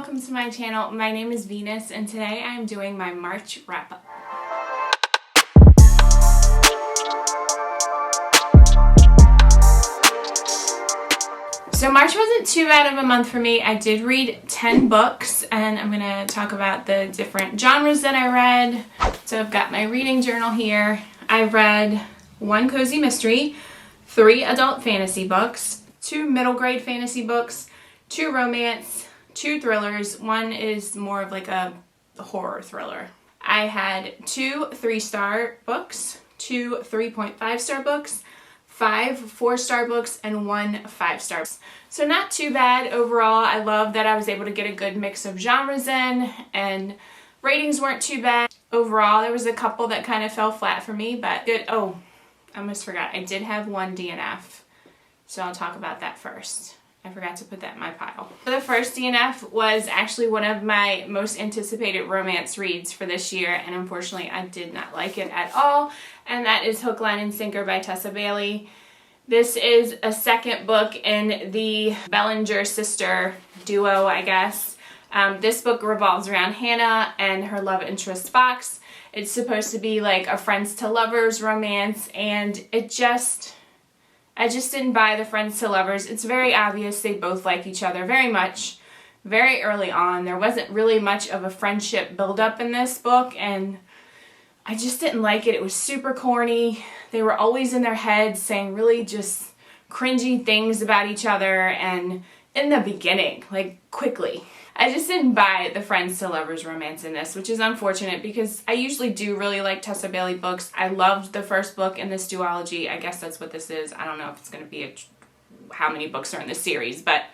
welcome to my channel. My name is Venus and today I'm doing my March wrap-up. So March wasn't too bad of a month for me. I did read 10 books and I'm going to talk about the different genres that I read. So I've got my reading journal here. I read 1 cozy mystery, 3 adult fantasy books, 2 middle grade fantasy books, 2 romance, 2 thrillers. 1 is more of like a horror thriller. I had 2 3-star books, 2 3.5-star books, 5 4-star books, and 1 5-star. So not too bad overall. I love that I was able to get a good mix of genres in, and ratings weren't too bad. Overall, there was a couple that kind of fell flat for me, but good. Oh, I almost forgot. I did have 1 DNF, so I'll talk about that first. I forgot to put that in my pile. So the first DNF was actually one of my most anticipated romance reads for this year, and unfortunately I did not like it at all, and that is Hook, Line, and Sinker by Tessa Bailey. This is a second book in the Bellinger sister duo, I guess. This book revolves around Hannah and her love interest Fox. It's supposed to be like a friends to lovers romance, and I just didn't buy the friends to lovers. It's very obvious they both like each other very much, very early on. There wasn't really much of a friendship buildup in this book, and I just didn't like it. It was super corny. They were always in their heads saying really just cringy things about each other, and in the beginning, like quickly. I just didn't buy the friends to lovers romance in this, which is unfortunate because I usually do really like Tessa Bailey books. I loved the first book in this duology. I guess that's what this is. I don't know if it's going to be how many books are in this series, but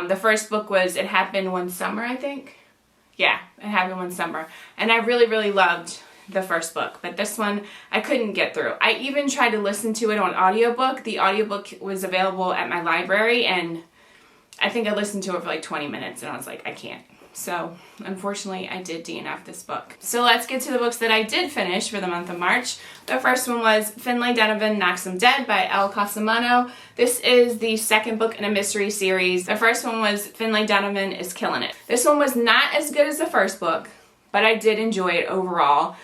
the first book was It Happened One Summer, I think. Yeah, It Happened One Summer. And I really, really loved the first book, but this one I couldn't get through. I even tried to listen to it on audiobook. The audiobook was available at my library, and I think I listened to it for like 20 minutes and I was like, I can't. So unfortunately I did DNF this book. So let's get to the books that I did finish for the month of March. The first one was Finlay Donovan Knocks 'Em Dead by Elle Cosimano. This is the second book in a mystery series. The first one was Finlay Donovan is Killing It. This one was not as good as the first book, but I did enjoy it overall.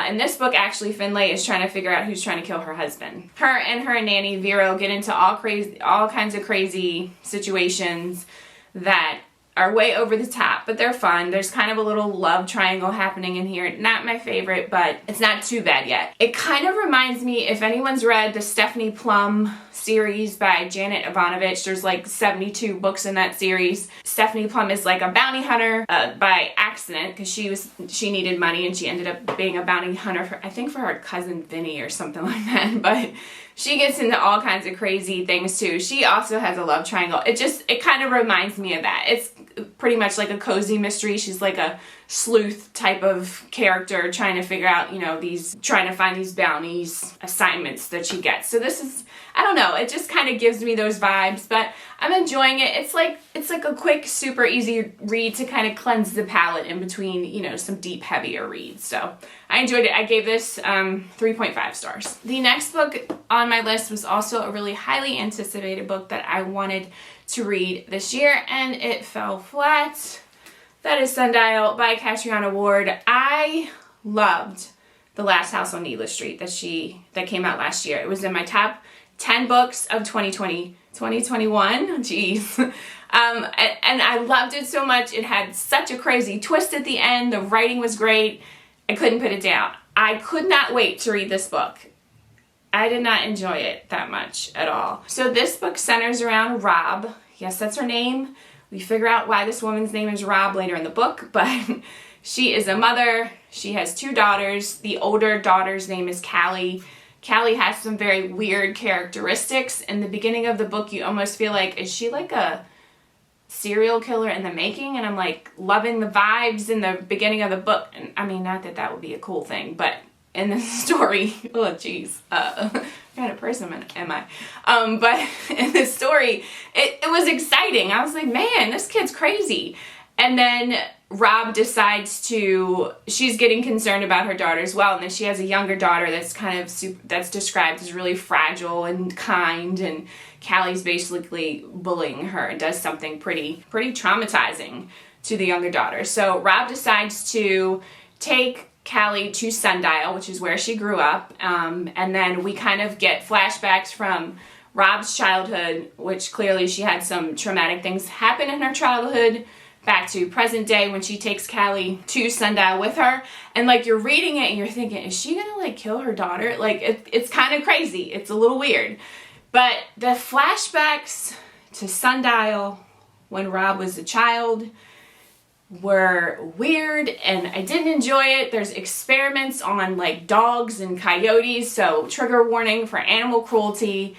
In this book, actually, Finlay is trying to figure out who's trying to kill her husband. Her and her nanny, Vero, get into all kinds of crazy situations that are way over the top, but they're fun. There's kind of a little love triangle happening in here. Not my favorite, but it's not too bad yet. It kind of reminds me, if anyone's read the Stephanie Plum series by Janet Ivanovich, there's like 72 books in that series. Stephanie Plum is like a bounty hunter by accident because she needed money and she ended up being a bounty hunter for, I think, for her cousin Vinny or something like that, but she gets into all kinds of crazy things too. She also has a love triangle. It kind of reminds me of that. It's pretty much like a cozy mystery. She's like a sleuth type of character trying to figure out, trying to find these bounties, assignments that she gets. So this is, I don't know, it just kind of gives me those vibes, but I'm enjoying it. It's like a quick, super easy read to kind of cleanse the palate in between, some deep, heavier reads. So I enjoyed it. I gave this 3.5 stars. The next book on my list was also a really highly anticipated book that I wanted to read this year, and it fell flat. That is Sundial by Catriona Ward. I loved The Last House on Needless Street that came out last year. It was in my top 10 books of 2021. Jeez. And I loved it so much. It had such a crazy twist at the end. The writing was great. I couldn't put it down. I could not wait to read this book. I did not enjoy it that much at all. So this book centers around Rob. Yes, that's her name. We figure out why this woman's name is Rob later in the book, but she is a mother. She has 2 daughters. The older daughter's name is Callie. Callie has some very weird characteristics. In the beginning of the book, you almost feel like, is she like a serial killer in the making? And I'm like loving the vibes in the beginning of the book. And I mean, not that would be a cool thing, but in the story, oh geez, what kind of person am I? But in the story, it was exciting. I was like, man, this kid's crazy. And then Rob decides she's getting concerned about her daughter's wellness. She has a younger daughter that's described as really fragile and kind, and Callie's basically bullying her and does something pretty traumatizing to the younger daughter. So Rob decides to take Callie to Sundial, which is where she grew up, and then we kind of get flashbacks from Rob's childhood, which clearly she had some traumatic things happen in her childhood, back to present day when she takes Callie to Sundial with her. And like, you're reading it and you're thinking, is she gonna like kill her daughter? Like, it's kind of crazy. It's a little weird. But the flashbacks to Sundial when Rob was a child were weird, and I didn't enjoy it. There's experiments on like dogs and coyotes, so trigger warning for animal cruelty.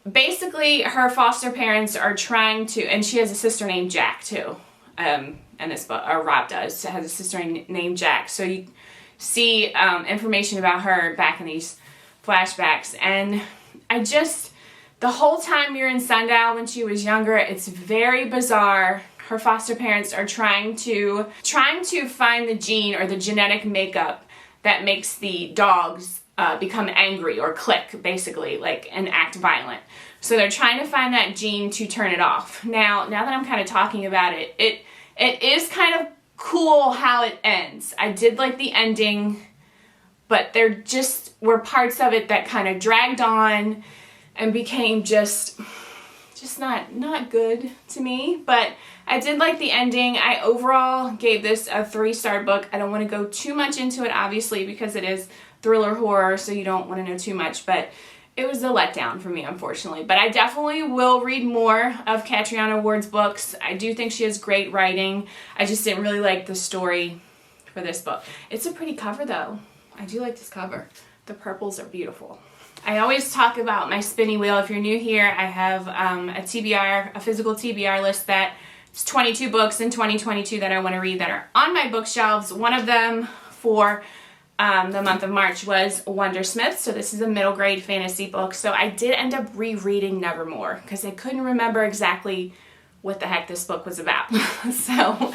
Basically, her foster parents are trying to, and she has a sister named Jack too, and this book, or Rob does, has a sister named Jack. So you see information about her back in these flashbacks, and the whole time you're in Sundial when she was younger, it's very bizarre. Her foster parents are trying to find the gene or the genetic makeup that makes the dogs become angry or click, basically, like, and act violent. So they're trying to find that gene to turn it off. Now that I'm kind of talking about it, it is kind of cool how it ends. I did like the ending, but there just were parts of it that kind of dragged on and became just not good to me. But I did like the ending. I overall gave this a 3-star book. I don't want to go too much into it, obviously, because it is thriller horror, so you don't want to know too much, but it was a letdown for me, unfortunately. But I definitely will read more of Catriona Ward's books. I do think she has great writing. I just didn't really like the story for this book. It's a pretty cover, though. I do like this cover. The purples are beautiful. I always talk about my spinning wheel. If you're new here, I have a physical TBR list that it's 22 books in 2022 that I want to read that are on my bookshelves. One of them for the month of March was Wondersmith. So this is a middle grade fantasy book. So I did end up rereading Nevermore because I couldn't remember exactly what the heck this book was about. So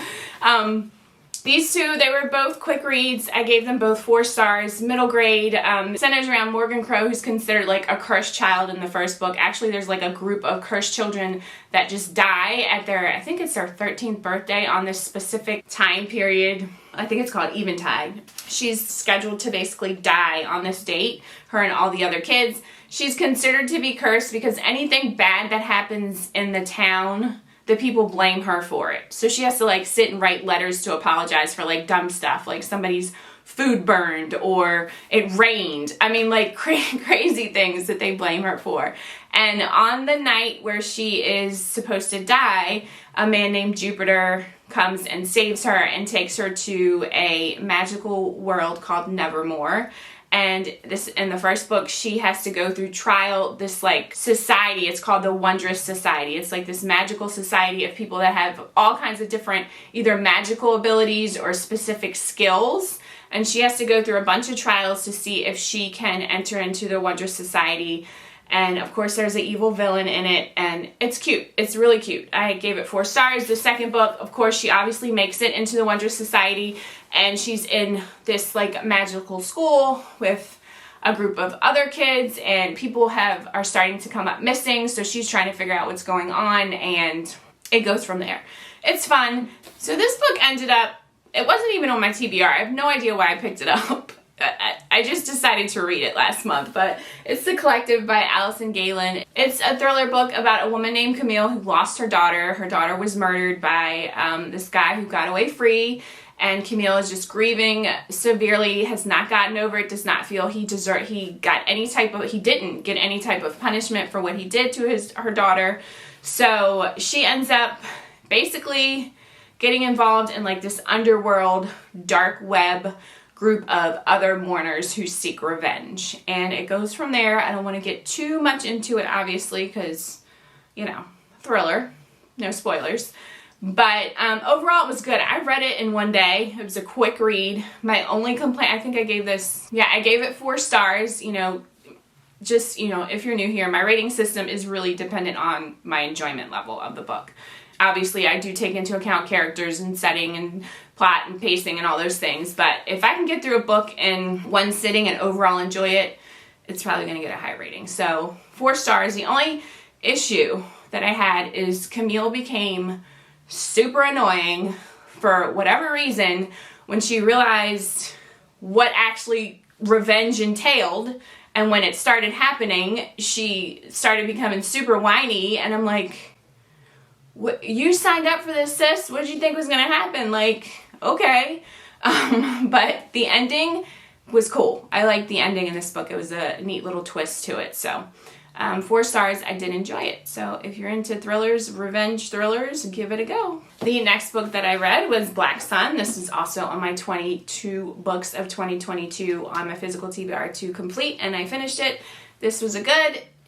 these two, they were both quick reads. I gave them both 4 stars, middle grade. Centers around Morgan Crow, who's considered like a cursed child in the first book. Actually, there's like a group of cursed children that just die at their, I think it's their 13th birthday on this specific time period. I think it's called Eventide. She's scheduled to basically die on this date, her and all the other kids. She's considered to be cursed because anything bad that happens in the town, the people blame her for it. So she has to like sit and write letters to apologize for like dumb stuff, like somebody's food burned or it rained. I mean, like crazy things that they blame her for. And on the night where she is supposed to die, a man named Jupiter comes and saves her and takes her to a magical world called Nevermore. And this, in the first book, she has to go through trial, this like society. It's called the Wondrous Society. It's like this magical society of people that have all kinds of different either magical abilities or specific skills. And she has to go through a bunch of trials to see if she can enter into the Wondrous Society. And of course there's an evil villain in it, and it's cute. It's really cute. I gave it 4 stars. The second book, of course, she obviously makes it into the Wondrous Society, and she's in this like magical school with a group of other kids, and people are starting to come up missing, so she's trying to figure out what's going on, and it goes from there. It's fun. So this book ended up, it wasn't even on my TBR. I have no idea why I picked it up. I just decided to read it last month, but it's The Collective by Allison Galen. It's a thriller book about a woman named Camille who lost her daughter. Her daughter was murdered by this guy who got away free, and Camille is just grieving severely, has not gotten over it, does not feel he didn't get any type of punishment for what he did to her daughter. So she ends up basically getting involved in like this underworld, dark web group of other mourners who seek revenge. And it goes from there. I don't want to get too much into it, obviously, because, you know, thriller, no spoilers. But overall, it was good. I read it in one day. It was a quick read. My only complaint, I think I gave it 4 stars. You know, just, you know, if you're new here, my rating system is really dependent on my enjoyment level of the book. Obviously, I do take into account characters and setting and plot and pacing and all those things, but if I can get through a book in one sitting and overall enjoy it, it's probably going to get a high rating. So 4 stars. The only issue that I had is Camille became super annoying for whatever reason, when she realized what actually revenge entailed, and when it started happening, she started becoming super whiny, and I'm like, what, you signed up for this, sis? What did you think was gonna happen? Like, okay. But the ending was cool. I liked the ending in this book. It was a neat little twist to it. So 4 stars, I did enjoy it. So if you're into thrillers, revenge thrillers, give it a go. The next book that I read was Black Sun. This is also on my 22 books of 2022 on my physical TBR to complete, and I finished it. This was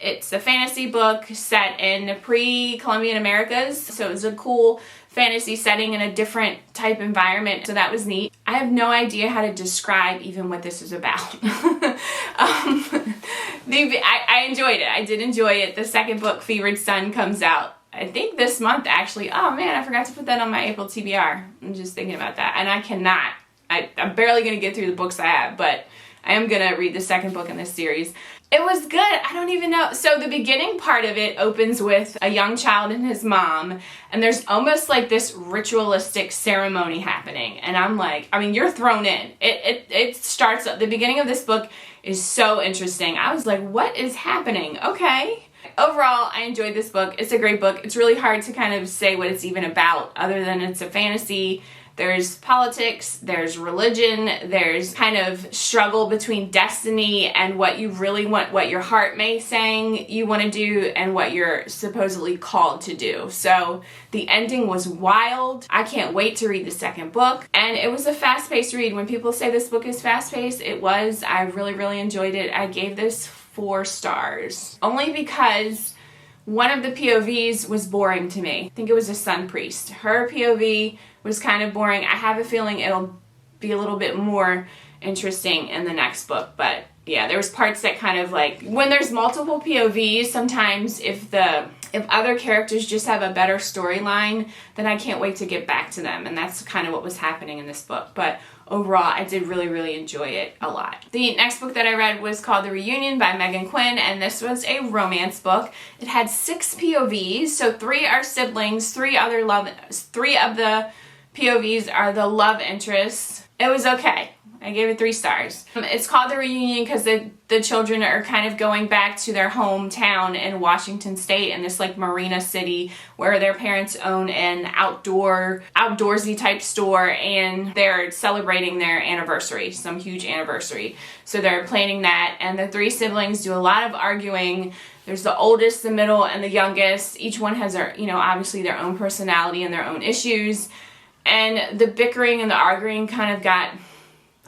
it's a fantasy book set in pre-Columbian Americas, so it was a cool fantasy setting in a different type environment, so that was neat. I have no idea how to describe even what this is about. I enjoyed it. I did enjoy it. The second book, Fevered Sun, comes out, I think this month actually. Oh man, I forgot to put that on my April TBR. I'm just thinking about that, and I'm barely going to get through the books I have, but I am going to read the second book in this series. It was good. I don't even know. So the beginning part of it opens with a young child and his mom, and there's almost like this ritualistic ceremony happening. And I'm like, I mean, you're thrown in. It starts, the beginning of this book is so interesting. I was like, what is happening? Okay. Overall, I enjoyed this book. It's a great book. It's really hard to kind of say what it's even about other than it's a fantasy. There's politics, there's religion, there's kind of struggle between destiny and what you really want, what your heart may saying you want to do, and what you're supposedly called to do. So the ending was wild. I can't wait to read the second book. And it was a fast-paced read. When people say this book is fast-paced, it was. I really, really enjoyed it. I gave this 4 stars. Only because one of the POVs was boring to me. I think it was a sun priest. Her POV was kind of boring. I have a feeling it'll be a little bit more interesting in the next book, but yeah, there was parts that kind of like, when there's multiple POVs, sometimes if other characters just have a better storyline, then I can't wait to get back to them, and that's kind of what was happening in this book. But overall, I did really, really enjoy it a lot. The next book that I read was called The Reunion by Megan Quinn, and this was a romance book. It had 6 POVs, so 3 are siblings, 3 of the POVs are the love interests. It was okay. I gave it 3 stars. It's called The Reunion because the children are kind of going back to their hometown in Washington State, in this like marina city where their parents own an outdoorsy type store, and they're celebrating their anniversary, some huge anniversary. So they're planning that, and the 3 siblings do a lot of arguing. There's the oldest, the middle, and the youngest. Each one has their, obviously their own personality and their own issues. And the bickering and the arguing kind of got,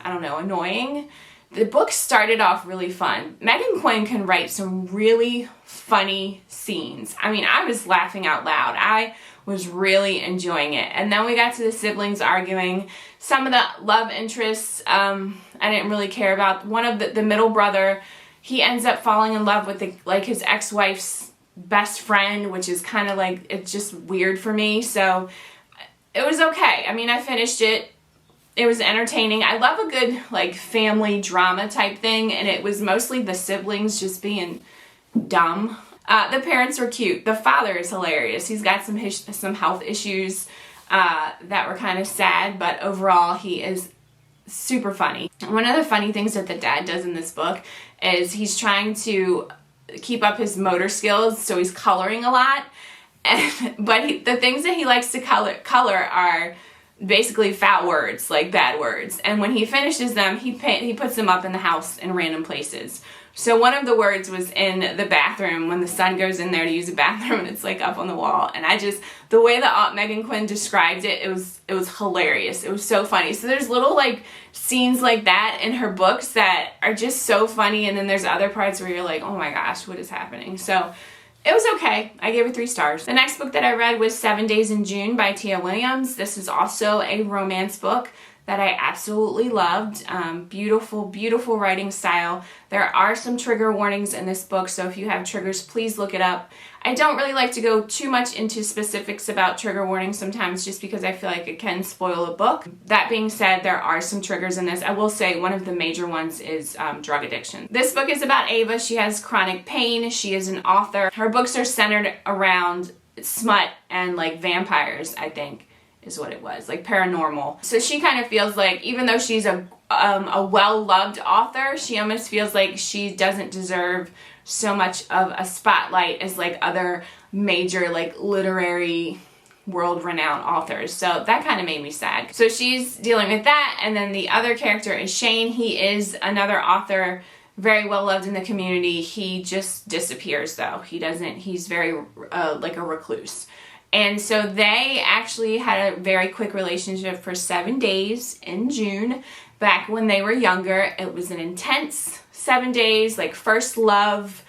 I don't know, annoying. The book started off really fun. Megan Quinn can write some really funny scenes. I mean, I was laughing out loud. I was really enjoying it. And then we got to the siblings arguing. Some of the love interests I didn't really care about. One of the middle brother, he ends up falling in love with his ex-wife's best friend, which is kind of like, it's just weird for me. So it was okay. I mean, I finished it. It was entertaining. I love a good like family drama type thing, and it was mostly the siblings just being dumb. The parents were cute. The father is hilarious. He's got some health issues that were kind of sad, but overall he is super funny. One of the funny things that the dad does in this book is he's trying to keep up his motor skills, so he's coloring a lot. But the things that he likes to color are basically foul words, like bad words. And when he finishes them, he puts them up in the house in random places. So one of the words was in the bathroom when the son goes in there to use the bathroom, and it's like up on the wall. And the way that Megan Quinn described it, it was hilarious. It was so funny. So there's little like scenes like that in her books that are just so funny. And then there's other parts where you're like, oh my gosh, what is happening? So it was okay. I gave it 3 stars. The next book that I read was 7 Days in June by Tia Williams. This is also a romance book that I absolutely loved. Beautiful, beautiful writing style. There are some trigger warnings in this book, so if you have triggers, please look it up. I don't really like to go too much into specifics about trigger warnings sometimes, just because I feel like it can spoil a book. That being said, there are some triggers in this. I will say one of the major ones is drug addiction. This book is about Ava. She has chronic pain. She is an author. Her books are centered around smut and like vampires, I think. is what it was, like paranormal. So she kind of feels like, even though she's a well-loved author, she almost feels like she doesn't deserve so much of a spotlight as like other major like literary world-renowned authors. So that kind of made me sad. So she's dealing with that, and then the other character is Shane. He is another author, very well loved in the community. He just disappears though. He's very like a recluse. And so they actually had a very quick relationship for 7 days in June. Back when they were younger, it was an intense 7 days, like first love,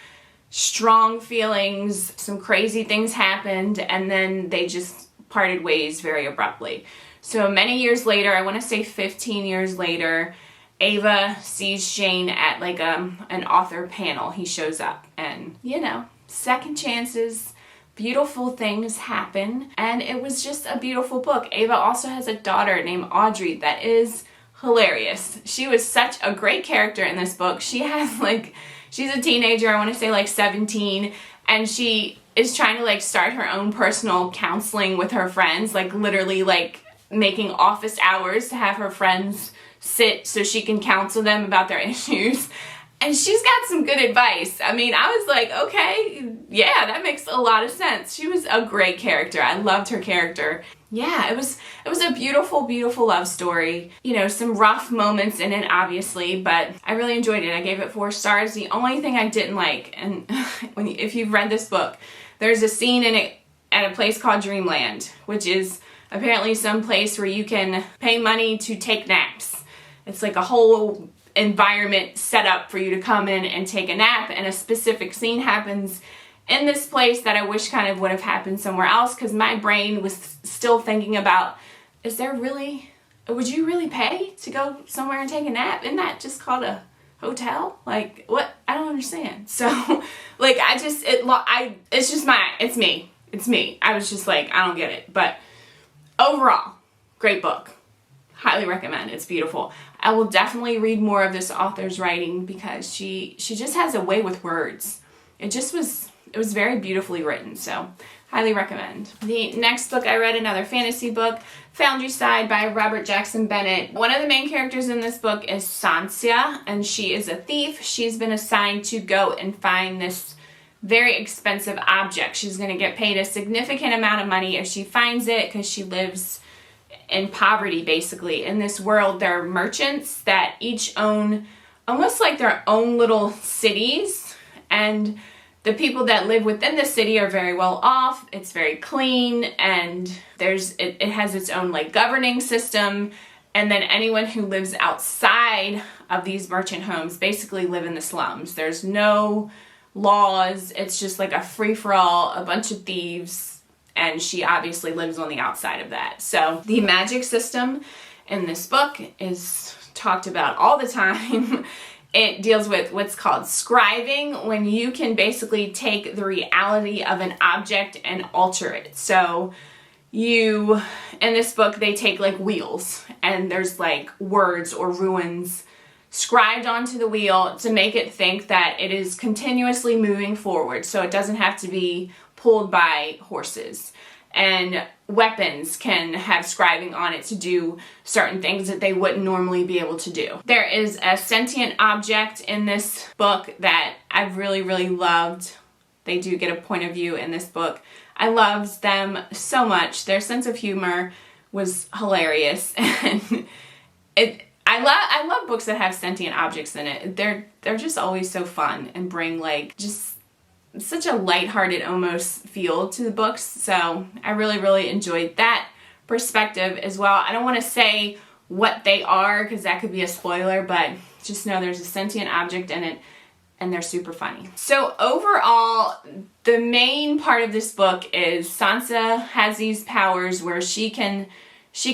strong feelings, some crazy things happened, and then they just parted ways very abruptly. So many years later, I want to say 15 years later, Ava sees Shane at like an author panel. He shows up, and you know, second chances, beautiful things happen, and it was just a beautiful book. Ava also has a daughter named Audrey that is hilarious. She was such a great character in this book. She has like, she's a teenager, I want to say like 17, and she is trying to like start her own personal counseling with her friends, like literally like making office hours to have her friends sit so she can counsel them about their issues. And she's got some good advice. I mean, I was like, okay, yeah, that makes a lot of sense. She was a great character. I loved her character. Yeah, it was a beautiful, beautiful love story. You know, some rough moments in it, obviously, but I really enjoyed it. I gave it 4 stars. The only thing I didn't like, and if you've read this book, there's a scene in it at a place called Dreamland, which is apparently some place where you can pay money to take naps. It's like a whole environment set up for you to come in and take a nap, and a specific scene happens in this place that I wish kind of would have happened somewhere else, because my brain was still thinking about, would you really pay to go somewhere and take a nap? Isn't that just called a hotel? Like, what? I don't understand. So, like, it's me. I was just like, I don't get it. But overall, great book. Highly recommend. It's beautiful. I will definitely read more of this author's writing, because she just has a way with words. It was very beautifully written, so highly recommend. The next book I read, another fantasy book, Foundryside by Robert Jackson Bennett. One of the main characters in this book is Sansia, and she is a thief. She's been assigned to go and find this very expensive object. She's going to get paid a significant amount of money if she finds it, because she lives in poverty, basically. In this world, there are merchants that each own almost like their own little cities, and the people that live within the city are very well off. It's very clean, and it has its own like governing system, and then anyone who lives outside of these merchant homes basically live in the slums. There's no laws. It's just like a free-for-all, a bunch of thieves, and she obviously lives on the outside of that. So the magic system in this book is talked about all the time. It deals with what's called scribing, when you can basically take the reality of an object and alter it. So in this book, they take like wheels, and there's like words or runes scribed onto the wheel to make it think that it is continuously moving forward, so it doesn't have to be pulled by horses. And weapons can have scribing on it to do certain things that they wouldn't normally be able to do. There is a sentient object in this book that I've really, really loved. They do get a point of view in this book. I loved them so much. Their sense of humor was hilarious, and I love books that have sentient objects in it. They're just always so fun and bring like just such a lighthearted almost feel to the books. So I really, really enjoyed that perspective as well. I don't want to say what they are, because that could be a spoiler, but just know there's a sentient object in it, and they're super funny. So overall, the main part of this book is Sansa has these powers where she can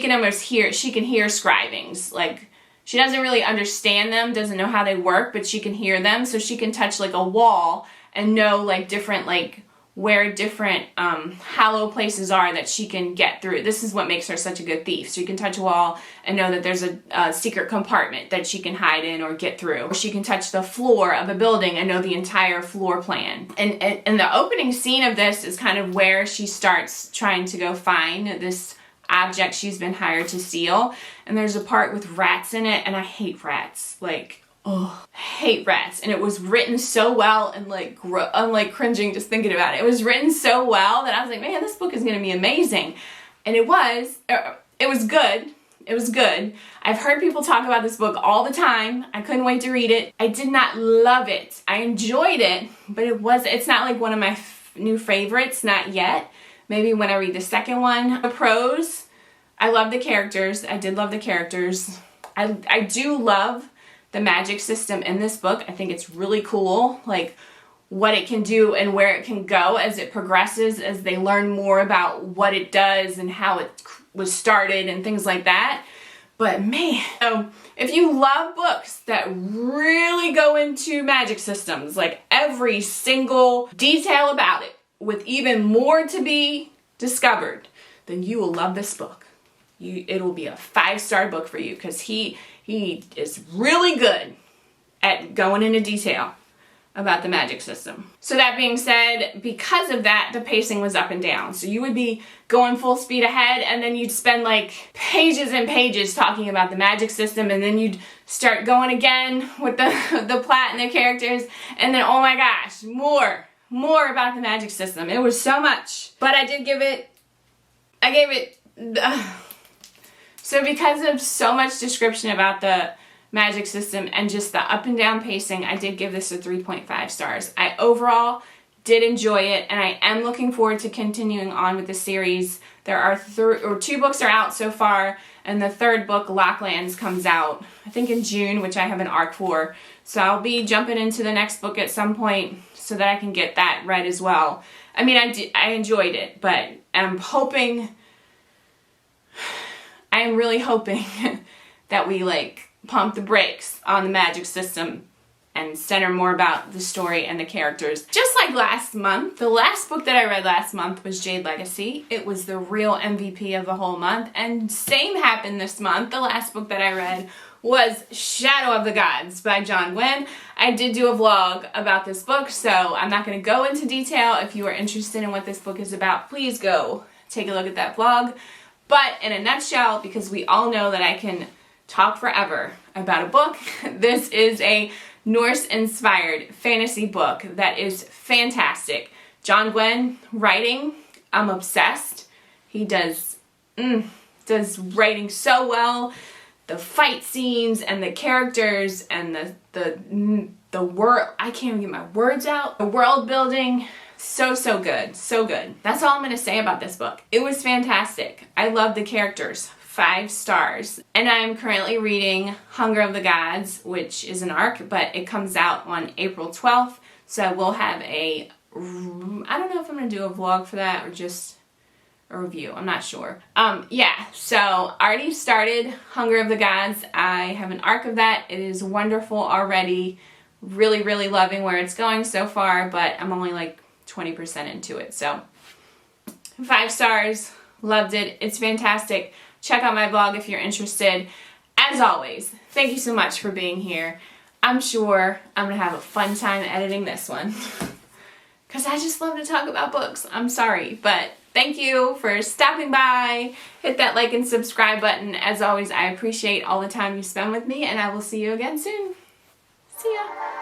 almost hear scribings. Like, she doesn't really understand them, doesn't know how they work, but she can hear them. So she can touch like a wall and know like different, like where different hollow places are that she can get through. This is what makes her such a good thief. So you can touch a wall and know that there's a secret compartment that she can hide in or get through. Or she can touch the floor of a building and know the entire floor plan. And the opening scene of this is kind of where she starts trying to go find this object she's been hired to steal. And there's a part with rats in it, and I hate rats. Like, oh, I hate rats. And it was written so well, and like, I'm like cringing just thinking about it. It was written so well that I was like, man, this book is gonna be amazing. And it was good. It was good. I've heard people talk about this book all the time. I couldn't wait to read it. I did not love it. I enjoyed it, but it's not like one of my new favorites, not yet. Maybe when I read the second one. The prose, I love the characters. I did love the characters. I do love the magic system in this book. I think it's really cool, like what it can do and where it can go as it progresses, as they learn more about what it does and how it was started and things like that. But man, so if you love books that really go into magic systems, like every single detail about it, with even more to be discovered, then you will love this book. It'll be a 5-star book for you, because he is really good at going into detail about the magic system. So that being said, because of that, the pacing was up and down. So you would be going full speed ahead, and then you'd spend like pages and pages talking about the magic system, and then you'd start going again with the plot and the characters, and then oh my gosh, more about the magic system. It was so much. But I gave it so because of so much description about the magic system and just the up and down pacing, I did give this a 3.5 stars. I overall did enjoy it, and I am looking forward to continuing on with the series. There are 2 books are out so far, and the third book, Locklands, comes out I think in June, which I have an arc for. So I'll be jumping into the next book at some point so that I can get that read as well. I mean, I enjoyed it, but I'm really hoping that we like pump the brakes on the magic system and center more about the story and the characters. Just like last month, the last book that I read last month was Jade Legacy. It was the real MVP of the whole month, and same happened this month. The last book that I read was Shadow of the Gods by John Gwynne. I did do a vlog about this book, so I'm not going to go into detail. If you are interested in what this book is about, please go take a look at that vlog. But in a nutshell, because we all know that I can talk forever about a book, this is a Norse-inspired fantasy book that is fantastic. John Gwynne writing, I'm obsessed. He does writing so well. The fight scenes and the characters and the world, I can't even get my words out. The world building, so good, so good. That's all I'm gonna say about this book. It was fantastic. I love the characters. 5 stars. And I'm currently reading Hunger of the Gods, which is an arc, but it comes out on April 12th. So we'll have I don't know if I'm gonna do a vlog for that or just a review. I'm not sure. Yeah, so already started Hunger of the Gods. I have an arc of that. It is wonderful already. Really loving where it's going so far, but I'm only like 20% into it. So 5 stars. Loved it. It's fantastic. Check out my blog if you're interested. As always, thank you so much for being here. I'm sure I'm going to have a fun time editing this one, because I just love to talk about books. I'm sorry, but thank you for stopping by. Hit that like and subscribe button. As always, I appreciate all the time you spend with me, and I will see you again soon. See ya.